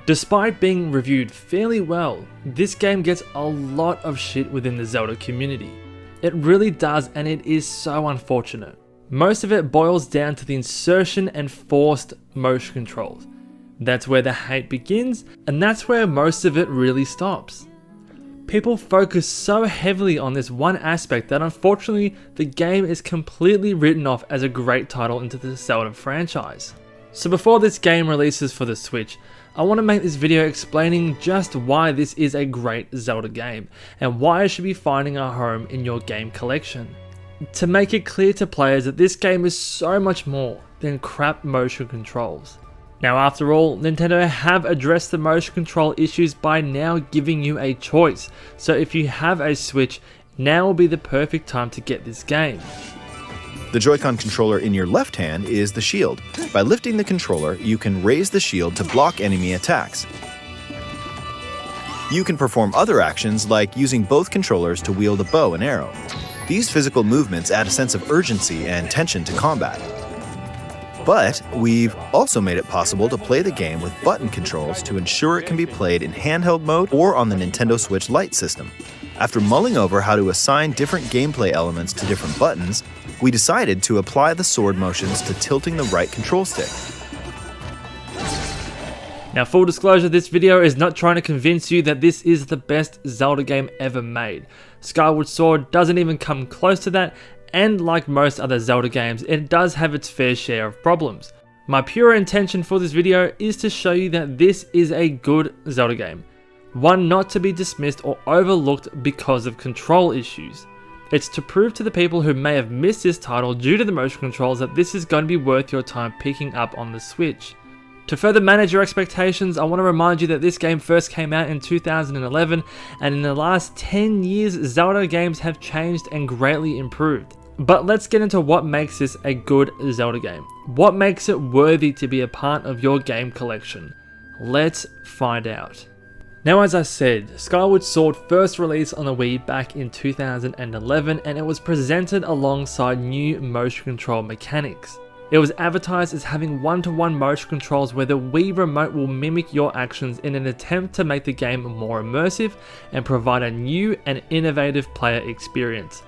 Despite being reviewed fairly well, this game gets a lot of shit within the Zelda community. It really does, and it is so unfortunate. Most of it boils down to the insertion and forced motion controls. That's where the hate begins, and that's where most of it really stops. People focus so heavily on this one aspect that unfortunately the game is completely written off as a great title into the Zelda franchise. So before this game releases for the Switch, I want to make this video explaining just why this is a great Zelda game and why it should be finding a home in your game collection. To make it clear to players that this game is so much more than crap motion controls. Now after all, Nintendo have addressed the motion control issues by now giving you a choice, so if you have a Switch, now will be the perfect time to get this game. The Joy-Con controller in your left hand is the shield. By lifting the controller, you can raise the shield to block enemy attacks. You can perform other actions like using both controllers to wield a bow and arrow. These physical movements add a sense of urgency and tension to combat. But we've also made it possible to play the game with button controls to ensure it can be played in handheld mode or on the Nintendo Switch Lite system. After mulling over how to assign different gameplay elements to different buttons, we decided to apply the sword motions to tilting the right control stick. Now full disclosure, this video is not trying to convince you that this is the best Zelda game ever made. Skyward Sword doesn't even come close to that, and like most other Zelda games, it does have its fair share of problems. My pure intention for this video is to show you that this is a good Zelda game. One not to be dismissed or overlooked because of control issues. It's to prove to the people who may have missed this title due to the motion controls that this is going to be worth your time picking up on the Switch. To further manage your expectations, I want to remind you that this game first came out in 2011, and in the last 10 years, Zelda games have changed and greatly improved. But let's get into what makes this a good Zelda game. What makes it worthy to be a part of your game collection? Let's find out. Now as I said, Skyward Sword first released on the Wii back in 2011, and it was presented alongside new motion control mechanics. It was advertised as having one-to-one motion controls where the Wii remote will mimic your actions in an attempt to make the game more immersive and provide a new and innovative player experience.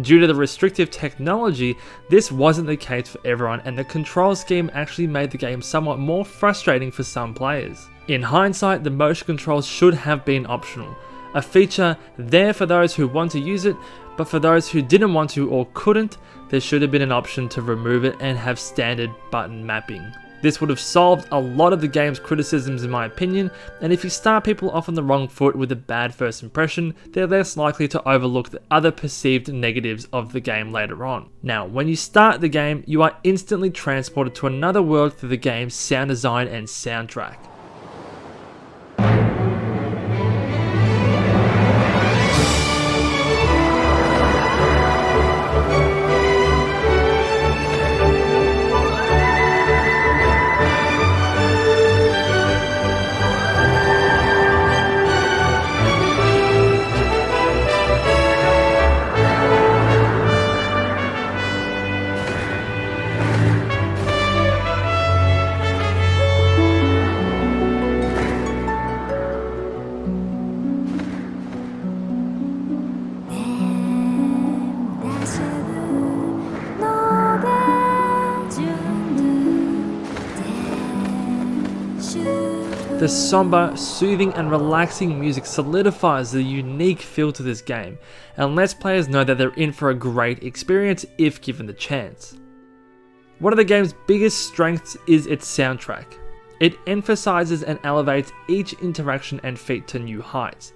Due to the restrictive technology, this wasn't the case for everyone, and the control scheme actually made the game somewhat more frustrating for some players. In hindsight, the motion controls should have been optional, a feature there for those who want to use it, but for those who didn't want to or couldn't, there should have been an option to remove it and have standard button mapping. This would have solved a lot of the game's criticisms in my opinion, and if you start people off on the wrong foot with a bad first impression, they're less likely to overlook the other perceived negatives of the game later on. Now, when you start the game, you are instantly transported to another world through the game's sound design and soundtrack. The somber, soothing and relaxing music solidifies the unique feel to this game and lets players know that they're in for a great experience if given the chance. One of the game's biggest strengths is its soundtrack. It emphasizes and elevates each interaction and feat to new heights.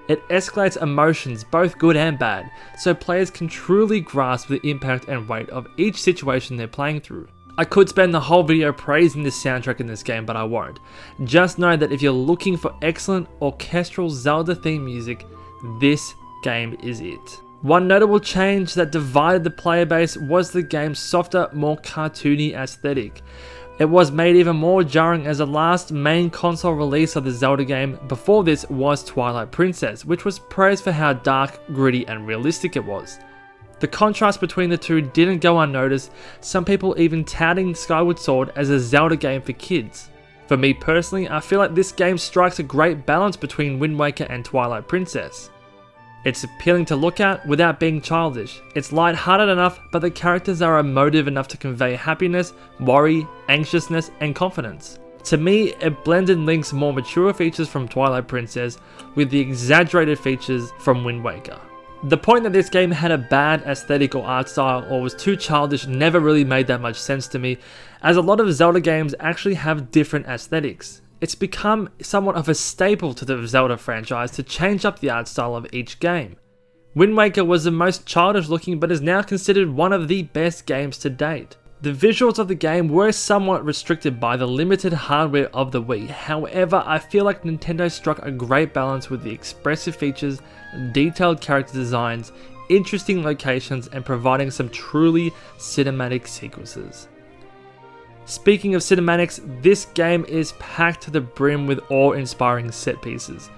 It escalates emotions, both good and bad, so players can truly grasp the impact and weight of each situation they're playing through. I could spend the whole video praising the soundtrack in this game, but I won't. Just know that if you're looking for excellent orchestral Zelda theme music, this game is it. One notable change that divided the player base was the game's softer, more cartoony aesthetic. It was made even more jarring as the last main console release of the Zelda game before this was Twilight Princess, which was praised for how dark, gritty and realistic it was. The contrast between the two didn't go unnoticed, some people even touting Skyward Sword as a Zelda game for kids. For me personally, I feel like this game strikes a great balance between Wind Waker and Twilight Princess. It's appealing to look at without being childish. It's light-hearted enough, but the characters are emotive enough to convey happiness, worry, anxiousness, and confidence. To me, it blended Link's more mature features from Twilight Princess with the exaggerated features from Wind Waker. The point that this game had a bad aesthetic or art style or was too childish never really made that much sense to me, as a lot of Zelda games actually have different aesthetics. It's become somewhat of a staple to the Zelda franchise to change up the art style of each game. Wind Waker was the most childish looking but is now considered one of the best games to date. The visuals of the game were somewhat restricted by the limited hardware of the Wii, however I feel like Nintendo struck a great balance with the expressive features, detailed character designs, interesting locations, and providing some truly cinematic sequences. Speaking of cinematics, this game is packed to the brim with awe-inspiring set pieces.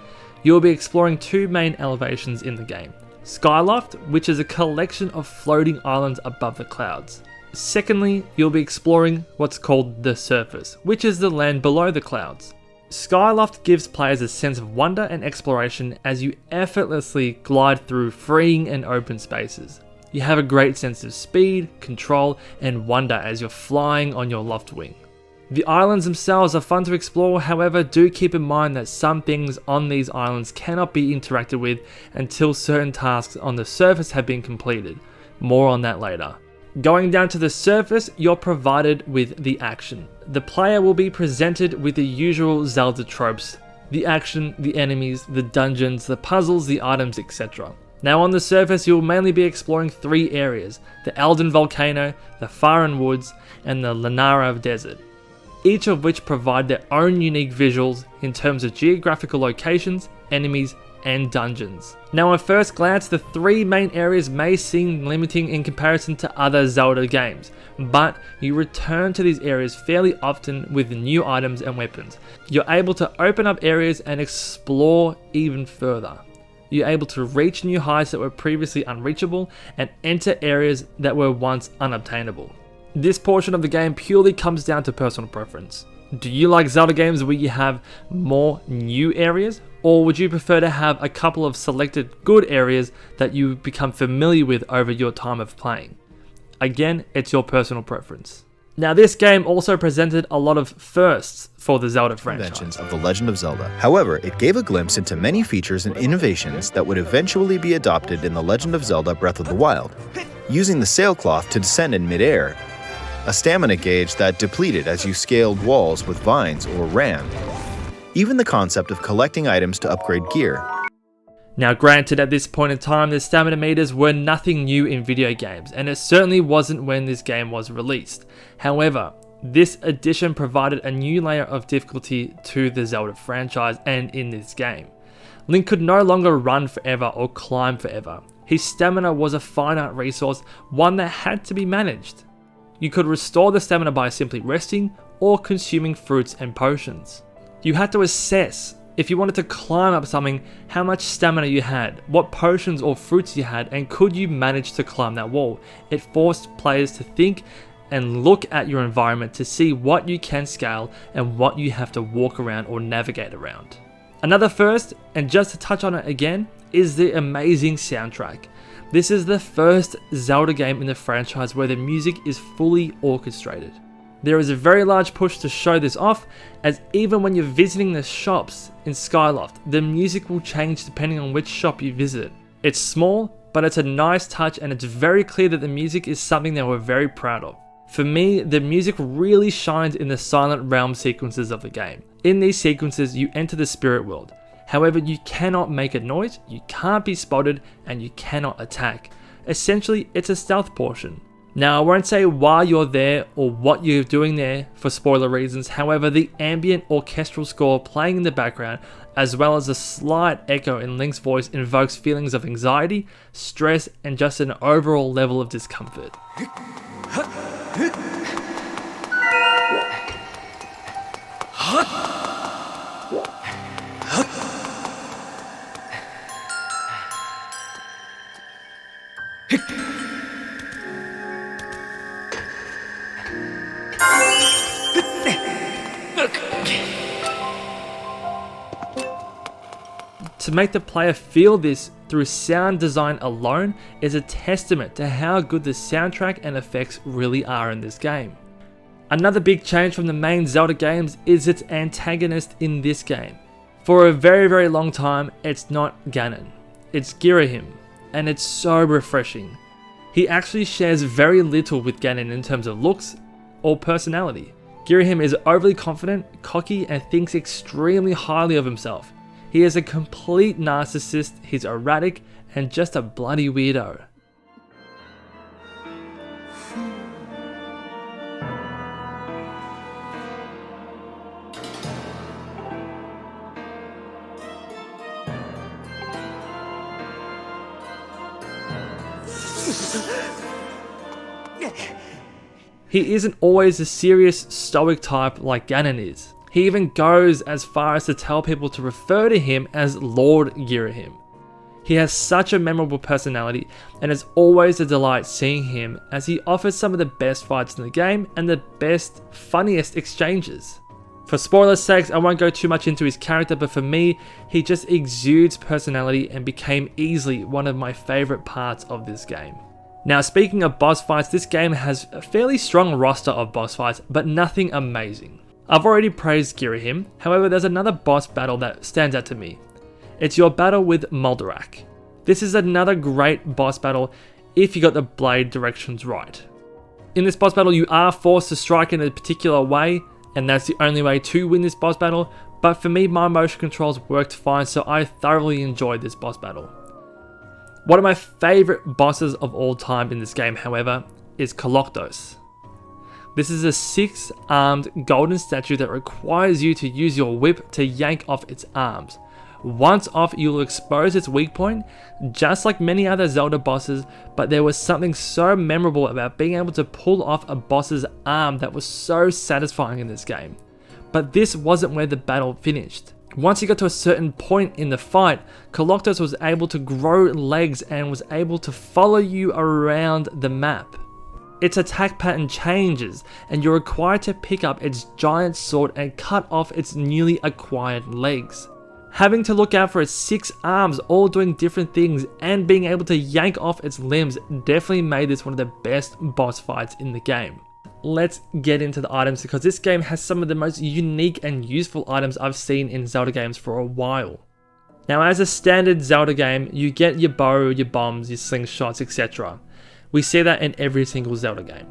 You'll be exploring two main elevations in the game. Skyloft, which is a collection of floating islands above the clouds. Secondly, you'll be exploring what's called the surface, which is the land below the clouds. Skyloft gives players a sense of wonder and exploration as you effortlessly glide through freeing and open spaces. You have a great sense of speed, control, and wonder as you're flying on your loft wing. The islands themselves are fun to explore, however do keep in mind that some things on these islands cannot be interacted with until certain tasks on the surface have been completed. More on that later. Going down to the surface, you're provided with the action. The player will be presented with the usual Zelda tropes, the action, the enemies, the dungeons, the puzzles, the items, etc. Now on the surface, you'll mainly be exploring three areas: the Elden Volcano, the Faran Woods, and the Lanara Desert, each of which provide their own unique visuals in terms of geographical locations, enemies, and dungeons. Now at first glance, the three main areas may seem limiting in comparison to other Zelda games, but you return to these areas fairly often with new items and weapons. You're able to open up areas and explore even further. You're able to reach new heights that were previously unreachable and enter areas that were once unobtainable. This portion of the game purely comes down to personal preference. Do you like Zelda games where you have more new areas, or would you prefer to have a couple of selected good areas that you become familiar with over your time of playing? Again, it's your personal preference. Now this game also presented a lot of firsts for the Zelda franchise. Inventions of The Legend of Zelda. However, it gave a glimpse into many features and innovations that would eventually be adopted in The Legend of Zelda Breath of the Wild. Using the sailcloth to descend in midair, a stamina gauge that depleted as you scaled walls with vines or ran. Even the concept of collecting items to upgrade gear. Now granted, at this point in time, the stamina meters were nothing new in video games, and it certainly wasn't when this game was released. However, this addition provided a new layer of difficulty to the Zelda franchise and in this game. Link could no longer run forever or climb forever. His stamina was a finite resource, one that had to be managed. You could restore the stamina by simply resting or consuming fruits and potions. You had to assess, if you wanted to climb up something, how much stamina you had, what potions or fruits you had, and could you manage to climb that wall. It forced players to think and look at your environment to see what you can scale and what you have to walk around or navigate around. Another first, and just to touch on it again, is the amazing soundtrack. This is the first Zelda game in the franchise where the music is fully orchestrated. There is a very large push to show this off, as even when you're visiting the shops in Skyloft, the music will change depending on which shop you visit. It's small, but it's a nice touch, and it's very clear that the music is something that we're very proud of. For me, the music really shines in the Silent Realm sequences of the game. In these sequences, you enter the spirit world. However, you cannot make a noise, you can't be spotted, and you cannot attack. Essentially, it's a stealth portion. Now, I won't say why you're there or what you're doing there for spoiler reasons, however, the ambient orchestral score playing in the background, as well as a slight echo in Link's voice, invokes feelings of anxiety, stress, and just an overall level of discomfort. To make the player feel this through sound design alone is a testament to how good the soundtrack and effects really are in this game. Another big change from the main Zelda games is its antagonist in this game. For a very long time, it's not Ganon, it's Girahim, and it's so refreshing. He actually shares very little with Ganon in terms of looks or personality. Girahim is overly confident, cocky, and thinks extremely highly of himself. He is a complete narcissist, he's erratic, and just a bloody weirdo. He isn't always a serious, stoic type like Ganon is. He even goes as far as to tell people to refer to him as Lord Girahim. He has such a memorable personality, and it's always a delight seeing him as he offers some of the best fights in the game and the best, funniest exchanges. For spoilers' sakes, I won't go too much into his character, but for me, he just exudes personality and became easily one of my favourite parts of this game. Now, speaking of boss fights, this game has a fairly strong roster of boss fights, but nothing amazing. I've already praised Girahim, however there's another boss battle that stands out to me. It's your battle with Moldarak. This is another great boss battle if you got the blade directions right. In this boss battle you are forced to strike in a particular way, and that's the only way to win this boss battle, but for me my motion controls worked fine, so I thoroughly enjoyed this boss battle. One of my favourite bosses of all time in this game, however, is Koloktos. This is a 6-armed golden statue that requires you to use your whip to yank off its arms. Once off, you'll expose its weak point, just like many other Zelda bosses, but there was something so memorable about being able to pull off a boss's arm that was so satisfying in this game. But this wasn't where the battle finished. Once you got to a certain point in the fight, Koloktos was able to grow legs and was able to follow you around the map. Its attack pattern changes, and you're required to pick up its giant sword and cut off its newly acquired legs. Having to look out for its 6 arms all doing different things and being able to yank off its limbs definitely made this one of the best boss fights in the game. Let's get into the items because this game has some of the most unique and useful items I've seen in Zelda games for a while. Now, as a standard Zelda game, you get your bow, your bombs, your slingshots, etc. We see that in every single Zelda game.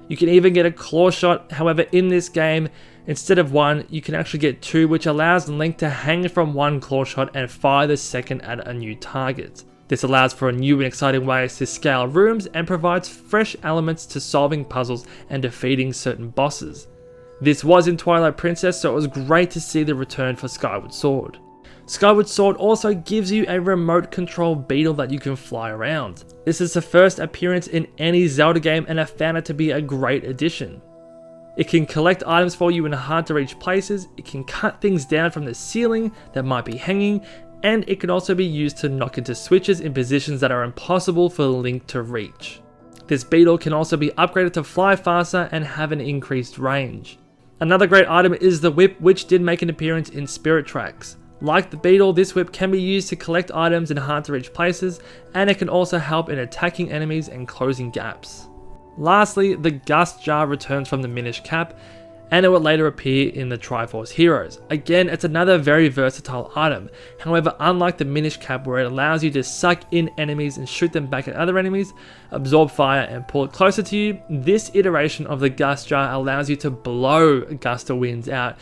You can even get a claw shot, however in this game, instead of 1, you can actually get 2, which allows Link to hang from one claw shot and fire the second at a new target. This allows for new and exciting ways to scale rooms and provides fresh elements to solving puzzles and defeating certain bosses. This was in Twilight Princess, so it was great to see the return for Skyward Sword. Skyward Sword also gives you a remote control beetle that you can fly around. This is the first appearance in any Zelda game and I found it to be a great addition. It can collect items for you in hard to reach places, it can cut things down from the ceiling that might be hanging, and it can also be used to knock into switches in positions that are impossible for Link to reach. This beetle can also be upgraded to fly faster and have an increased range. Another great item is the whip, which did make an appearance in Spirit Tracks. Like the beetle, this whip can be used to collect items in hard to reach places, and it can also help in attacking enemies and closing gaps. Lastly, the Gust Jar returns from the Minish Cap, and it will later appear in the Triforce Heroes. Again, it's another very versatile item. However, unlike the Minish Cap where it allows you to suck in enemies and shoot them back at other enemies, absorb fire and pull it closer to you, this iteration of the Gust Jar allows you to blow gust of winds out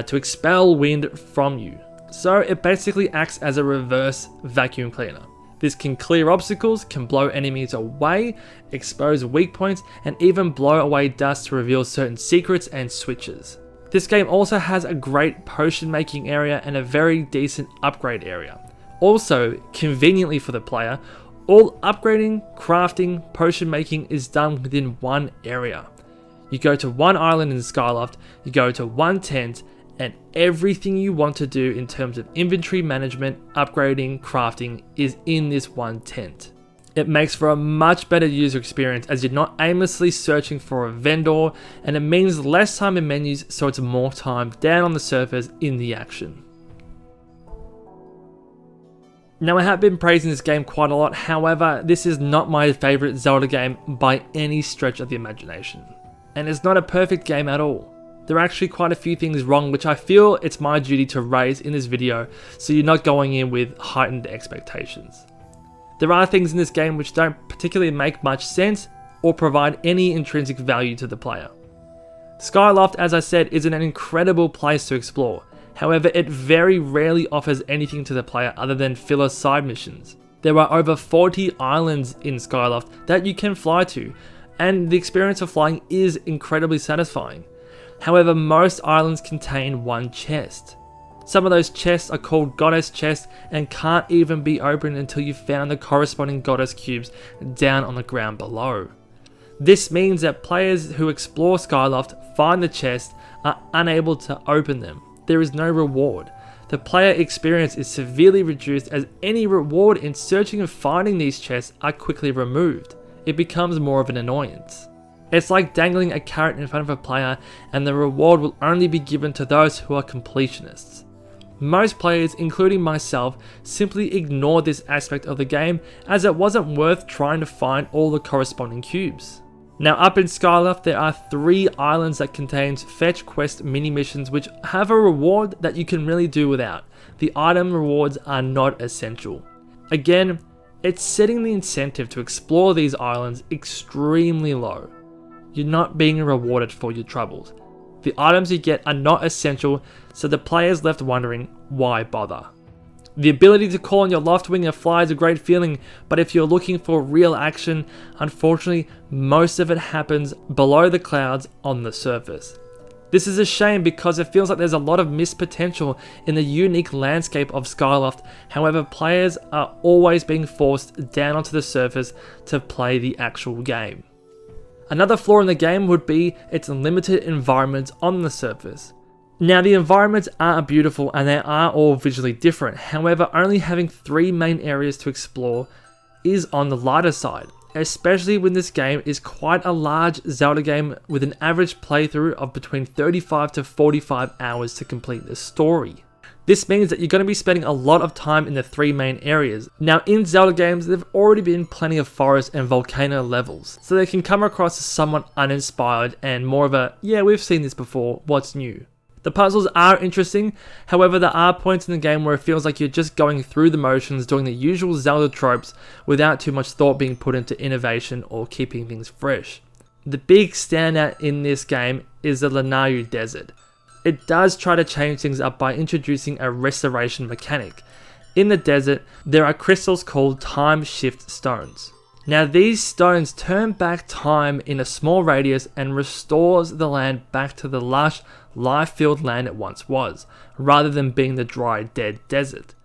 to expel wind from you. So it basically acts as a reverse vacuum cleaner. This can clear obstacles, can blow enemies away, expose weak points, and even blow away dust to reveal certain secrets and switches. This game also has a great potion making area and a very decent upgrade area. Also, conveniently for the player, all upgrading, crafting, potion making is done within one area. You go to one island in Skyloft, you go to one tent, and everything you want to do in terms of inventory management, upgrading, crafting is in this one tent. It makes for a much better user experience as you're not aimlessly searching for a vendor, and it means less time in menus, so it's more time down on the surface in the action. Now, I have been praising this game quite a lot, however, this is not my favourite Zelda game by any stretch of the imagination. And it's not a perfect game at all. There are actually quite a few things wrong which I feel it's my duty to raise in this video so you're not going in with heightened expectations. There are things in this game which don't particularly make much sense or provide any intrinsic value to the player. Skyloft, as I said, is an incredible place to explore. However, it very rarely offers anything to the player other than filler side missions. There are over 40 islands in Skyloft that you can fly to, and the experience of flying is incredibly satisfying. However, most islands contain one chest. Some of those chests are called goddess chests and can't even be opened until you've found the corresponding goddess cubes down on the ground below. This means that players who explore Skyloft, find the chest, are unable to open them. There is no reward. The player experience is severely reduced as any reward in searching and finding these chests are quickly removed. It becomes more of an annoyance. It's like dangling a carrot in front of a player, and the reward will only be given to those who are completionists. Most players, including myself, simply ignored this aspect of the game as it wasn't worth trying to find all the corresponding cubes. Now, up in Skyloft there are 3 islands that contains fetch quest mini missions which have a reward that you can really do without. The item rewards are not essential. Again, it's setting the incentive to explore these islands extremely low. You're not being rewarded for your troubles. The items you get are not essential, so the player's left wondering, why bother? The ability to call on your Loftwing and fly is a great feeling, but if you're looking for real action, unfortunately most of it happens below the clouds on the surface. This is a shame because it feels like there's a lot of missed potential in the unique landscape of Skyloft. However, players are always being forced down onto the surface to play the actual game. Another flaw in the game would be its limited environments on the surface. Now, the environments are beautiful and they are all visually different, however only having 3 main areas to explore is on the lighter side, especially when this game is quite a large Zelda game with an average playthrough of between 35 to 45 hours to complete the story. This means that you're going to be spending a lot of time in the 3 main areas. Now, in Zelda games, there have already been plenty of forest and volcano levels, so they can come across as somewhat uninspired and more of a, yeah, we've seen this before, what's new? The puzzles are interesting, however there are points in the game where it feels like you're just going through the motions doing the usual Zelda tropes without too much thought being put into innovation or keeping things fresh. The big standout in this game is the Lanayru Desert. It does try to change things up by introducing a restoration mechanic. In the desert, there are crystals called time shift stones. Now, these stones turn back time in a small radius and restores the land back to the lush, life-filled land it once was, rather than being the dry, dead desert.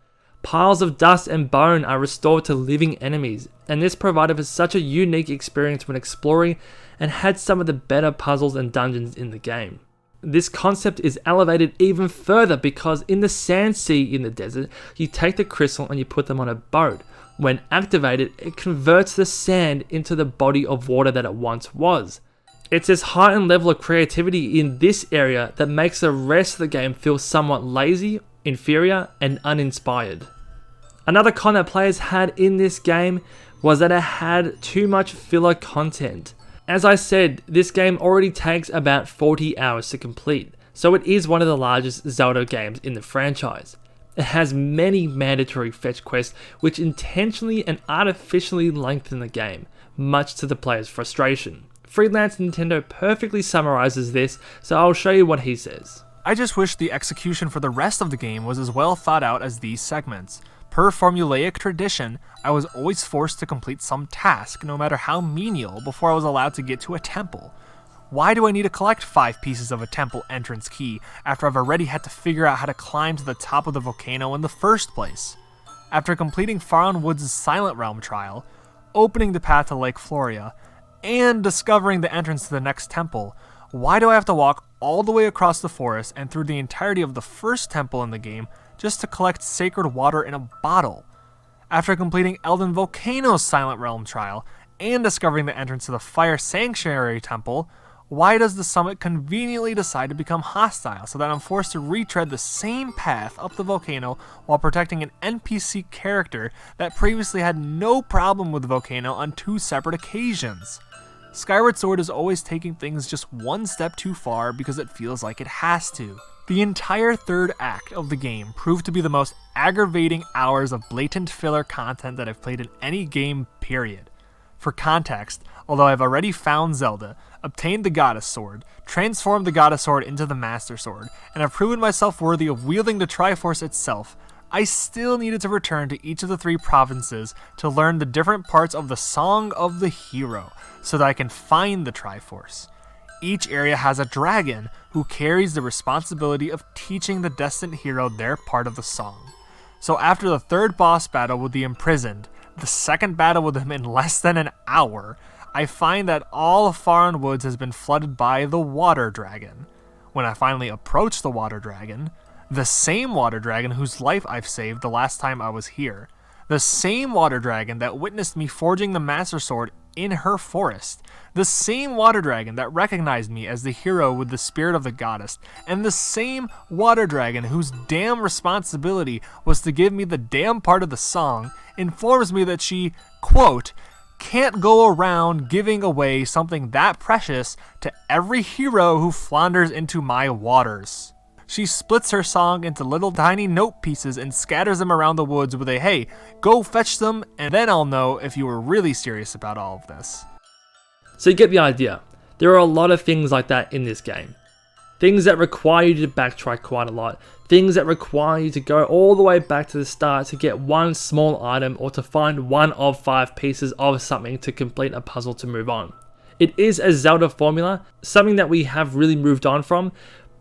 Piles of dust and bone are restored to living enemies, and this provided for such a unique experience when exploring and had some of the better puzzles and dungeons in the game. This concept is elevated even further because in the sand sea in the desert, you take the crystal and you put them on a boat. When activated, it converts the sand into the body of water that it once was. It's this heightened level of creativity in this area that makes the rest of the game feel somewhat lazy, inferior, and uninspired. Another con that players had in this game was that it had too much filler content. As I said, this game already takes about 40 hours to complete, so it is one of the largest Zelda games in the franchise. It has many mandatory fetch quests which intentionally and artificially lengthen the game, much to the player's frustration. Freelance Nintendo perfectly summarizes this, so I'll show you what he says. I just wish the execution for the rest of the game was as well thought out as these segments. Per formulaic tradition, I was always forced to complete some task, no matter how menial, before I was allowed to get to a temple. Why do I need to collect 5 pieces of a temple entrance key after I've already had to figure out how to climb to the top of the volcano in the first place? After completing Faron Woods' Silent Realm trial, opening the path to Lake Floria, and discovering the entrance to the next temple, why do I have to walk all the way across the forest and through the entirety of the first temple in the game just to collect sacred water in a bottle? After completing Elden Volcano's Silent Realm trial and discovering the entrance to the Fire Sanctuary Temple, why does the summit conveniently decide to become hostile so that I'm forced to retread the same path up the volcano while protecting an NPC character that previously had no problem with the volcano on 2 separate occasions? Skyward Sword is always taking things just one step too far because it feels like it has to. The entire third act of the game proved to be the most aggravating hours of blatant filler content that I've played in any game, period. For context, although I've already found Zelda, obtained the Goddess Sword, transformed the Goddess Sword into the Master Sword, and have proven myself worthy of wielding the Triforce itself, I still needed to return to each of the 3 provinces to learn the different parts of the Song of the Hero, so that I can find the Triforce. Each area has a dragon who carries the responsibility of teaching the destined hero their part of the song. So after the 3rd boss battle with the Imprisoned, the 2nd battle with him in less than an hour, I find that all of Faron Woods has been flooded by the Water Dragon. When I finally approach the Water Dragon, the same Water Dragon whose life I've saved the last time I was here, the same Water Dragon that witnessed me forging the Master Sword in her forest, the same Water Dragon that recognized me as the hero with the spirit of the goddess, and the same Water Dragon whose damn responsibility was to give me the damn part of the song, informs me that she, quote, can't go around giving away something that precious to every hero who flounders into my waters. She splits her song into little tiny note pieces and scatters them around the woods with a "hey, go fetch them and then I'll know if you were really serious about all of this." So you get the idea. There are a lot of things like that in this game. Things that require you to backtrack quite a lot. Things that require you to go all the way back to the start to get one small item or to find one of 5 pieces of something to complete a puzzle to move on. It is a Zelda formula, something that we have really moved on from,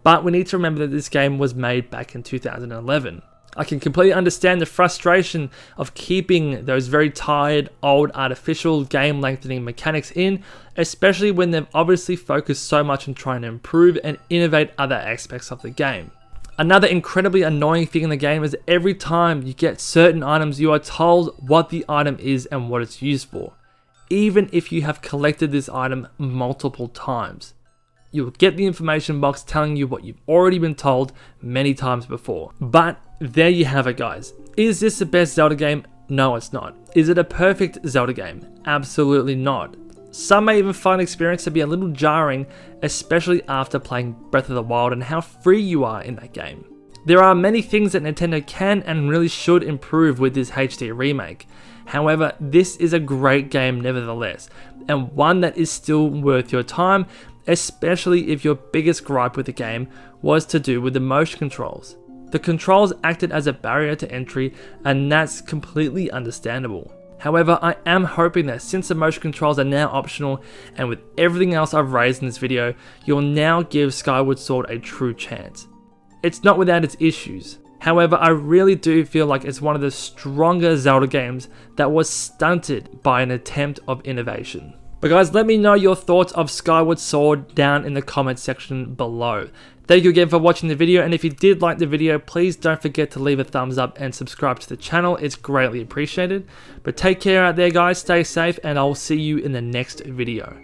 but we need to remember that this game was made back in 2011. I can completely understand the frustration of keeping those very tired, old, artificial game lengthening mechanics in, especially when they've obviously focused so much on trying to improve and innovate other aspects of the game. Another incredibly annoying thing in the game is every time you get certain items, you are told what the item is and what it's used for, even if you have collected this item multiple times. You'll get the information box telling you what you've already been told many times before. But there you have it, guys. Is this the best Zelda game? No, it's not. Is it a perfect Zelda game? Absolutely not. Some may even find the experience to be a little jarring, especially after playing Breath of the Wild and how free you are in that game. There are many things that Nintendo can and really should improve with this HD remake. However, this is a great game nevertheless, and one that is still worth your time, especially if your biggest gripe with the game was to do with the motion controls. The controls acted as a barrier to entry, and that's completely understandable. However, I am hoping that since the motion controls are now optional, and with everything else I've raised in this video, you'll now give Skyward Sword a true chance. It's not without its issues. However, I really do feel like it's one of the stronger Zelda games that was stunted by an attempt of innovation. But guys, let me know your thoughts of Skyward Sword down in the comment section below. Thank you again for watching the video, and if you did like the video, please don't forget to leave a thumbs up and subscribe to the channel. It's greatly appreciated. But take care out there, guys, stay safe, and I'll see you in the next video.